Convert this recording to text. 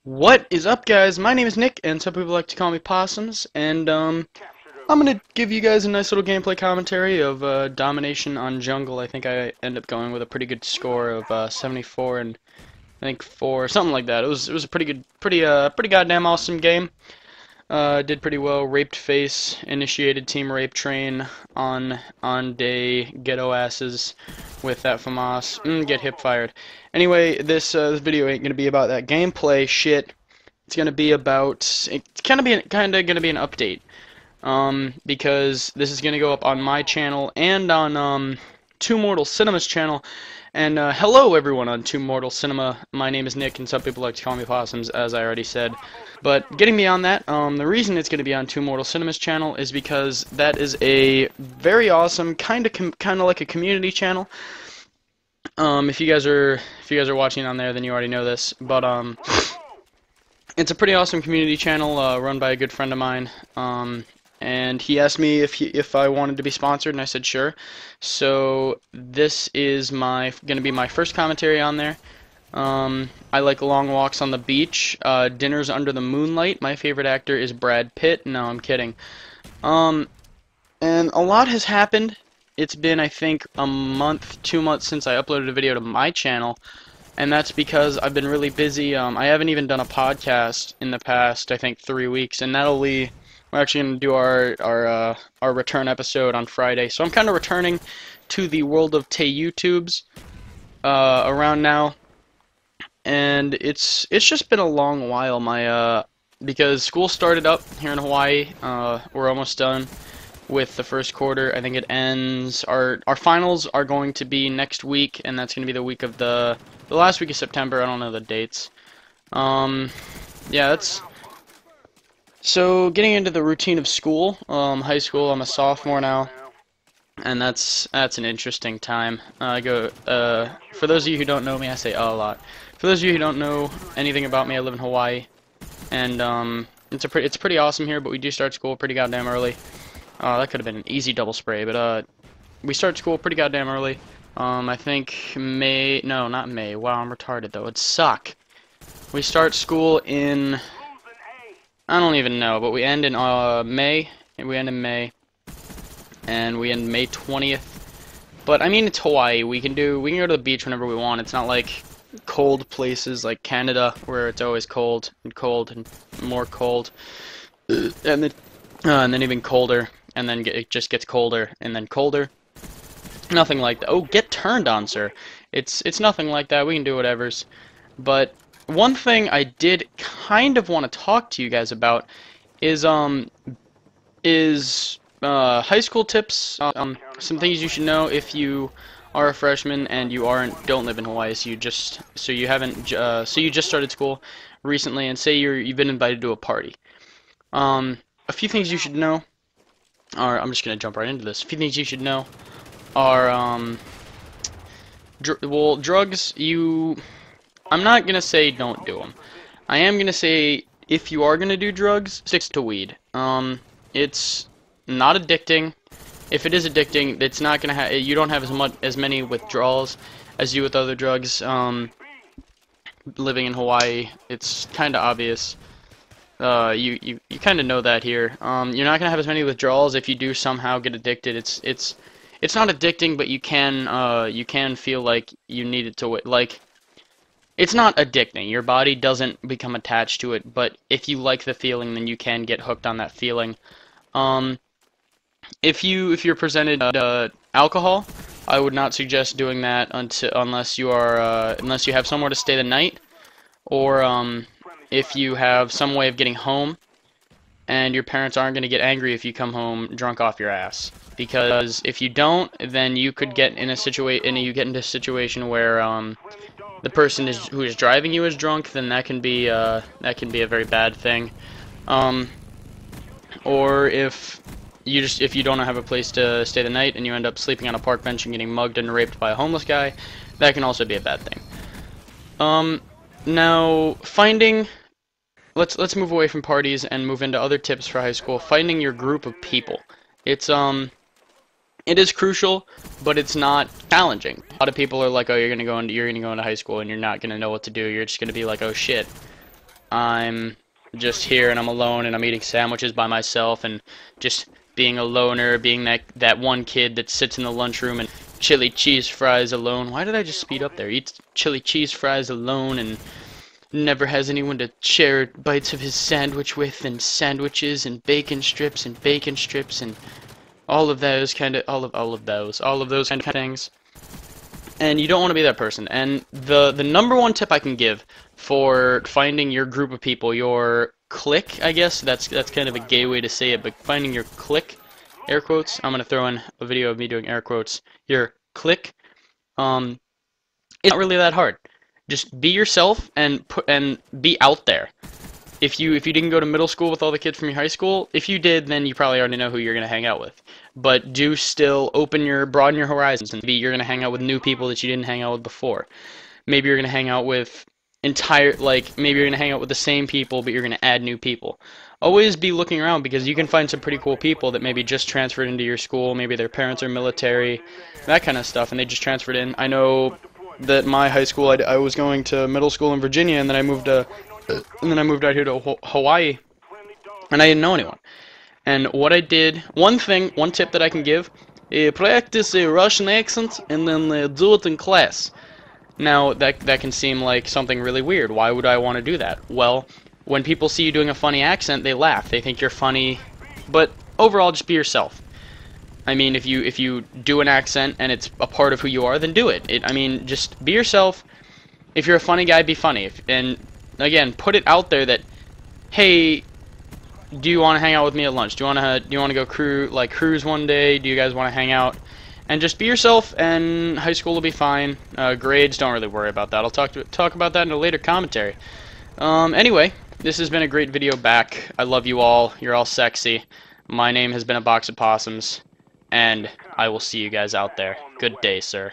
What is up, guys? My name is Nick, and some people like to call me Possums, and I'm gonna give you guys a nice little gameplay commentary of Domination on Jungle. I think I end up going with a pretty good score of 74 and I think 4, something like that. It was a pretty good, pretty goddamn awesome game. Did pretty well. Raped face, initiated team rape train on day ghetto asses with that FAMAS. Get hip fired. Anyway, this video ain't gonna be about that gameplay shit. It's gonna be about it's kinda gonna be an update. Because this is gonna go up on my channel and on Two Mortal Cinema's channel. And hello everyone on Two Mortal Cinema. My name is Nick, and some people like to call me Possums, as I already said. But getting beyond that, the reason it's going to be on Two Mortal Cinema's channel is because that is a very awesome, kind of like a community channel. If you guys are watching on there, then you already know this. But it's a pretty awesome community channel run by a good friend of mine. And he asked me if I wanted to be sponsored, and I said sure. So this is going to be my first commentary on there. I like long walks on the beach, dinners under the moonlight. My favorite actor is Brad Pitt. No, I'm kidding. And a lot has happened. It's been, I think, a month, 2 months since I uploaded a video to my channel, and that's because I've been really busy. I haven't even done a podcast in the past, I think, 3 weeks, and we're actually going to do our return episode on Friday. So I'm kind of returning to the world of YouTubes around now, and it's just been a long while. Because school started up here in Hawaii. We're almost done with the first quarter. I think it ends. Our finals are going to be next week, and that's going to be the week of the last week of September. I don't know the dates. Yeah, that's. So, getting into the routine of school, high school, I'm a sophomore now, and that's an interesting time. For those of you who don't know me, I say a lot. For those of you who don't know anything about me, I live in Hawaii, and it's pretty awesome here, but we do start school pretty goddamn early. That could have been an easy double spray, but we start school pretty goddamn early. I think no, not May. Wow, I'm retarded though. It'd suck. We start school in, I don't even know, but we end in May. We end in May, and we end May 20th. But I mean, it's Hawaii. We can go to the beach whenever we want. It's not like cold places like Canada where it's always cold and more cold, and then even colder, and then it just gets colder and then colder. Nothing like that. Oh, get turned on, sir. It's nothing like that. We can do whatever's. But one thing I did kind of want to talk to you guys about is high school tips. Some things you should know if you are a freshman and you don't live in Hawaii, so you just started school recently, and say you've been invited to a party. A few things you should know are, I'm just gonna jump right into this. A few things you should know are drugs. I'm not gonna say don't do them. I am gonna say if you are gonna do drugs, stick to weed. It's not addicting. If it is addicting, it's not gonna you don't have as many withdrawals as you with other drugs. Living in Hawaii, it's kind of obvious. You kind of know that here. You're not gonna have as many withdrawals if you do somehow get addicted. It's not addicting, but you can feel like you need it to like. It's not addicting. Your body doesn't become attached to it, but if you like the feeling, then you can get hooked on that feeling. If you're presented alcohol, I would not suggest doing that unless you have somewhere to stay the night, or if you have some way of getting home, and your parents aren't going to get angry if you come home drunk off your ass. Because if you don't, then you could get into a situation where the person who is driving you is drunk. Then that can be a very bad thing. Or if you don't have a place to stay the night and you end up sleeping on a park bench and getting mugged and raped by a homeless guy, that can also be a bad thing. Now, let's move away from parties and move into other tips for high school. Finding your group of people. It is crucial, but it's not challenging. A lot of people are like, oh, you're gonna go into high school and you're not gonna know what to do. You're just gonna be like, oh shit, I'm just here and I'm alone and I'm eating sandwiches by myself and just being a loner, being that one kid that sits in the lunchroom and chili cheese fries alone. Why did I just speed up there? Eats chili cheese fries alone and never has anyone to share bites of his sandwich with, and sandwiches and bacon strips and all of those kind of all of those kind of things. And you don't want to be that person. And the number one tip I can give for finding your group of people, your clique, I guess that's kind of a gay way to say it, but finding your clique, air quotes. I'm gonna throw in a video of me doing air quotes. Your clique, it's not really that hard. Just be yourself and be out there. If you didn't go to middle school with all the kids from your high school, if you did, then you probably already know who you're gonna hang out with. But do still broaden your horizons, and you're gonna hang out with new people that you didn't hang out with before. Maybe you're gonna hang out with maybe you're gonna hang out with the same people, but you're gonna add new people. Always be looking around, because you can find some pretty cool people that maybe just transferred into your school. Maybe their parents are military, that kind of stuff, and they just transferred in. I know that my high school, I was going to middle school in Virginia, and then I moved out here to Hawaii, and I didn't know anyone. And what I did, one tip that I can give, practice a Russian accent and then do it in class. Now, that can seem like something really weird. Why would I want to do that? Well, when people see you doing a funny accent, they laugh. They think you're funny. But overall, just be yourself. I mean, if you do an accent and it's a part of who you are, then do it. I mean, just be yourself. If you're a funny guy, be funny. And again, put it out there that, hey, do you want to hang out with me at lunch? Do you want to go cruise one day? Do you guys want to hang out? And just be yourself, and high school will be fine. Grades, don't really worry about that. I'll talk about that in a later commentary. Anyway, this has been a great video back. I love you all. You're all sexy. My name has been a box of possums, and I will see you guys out there. Good day, sir.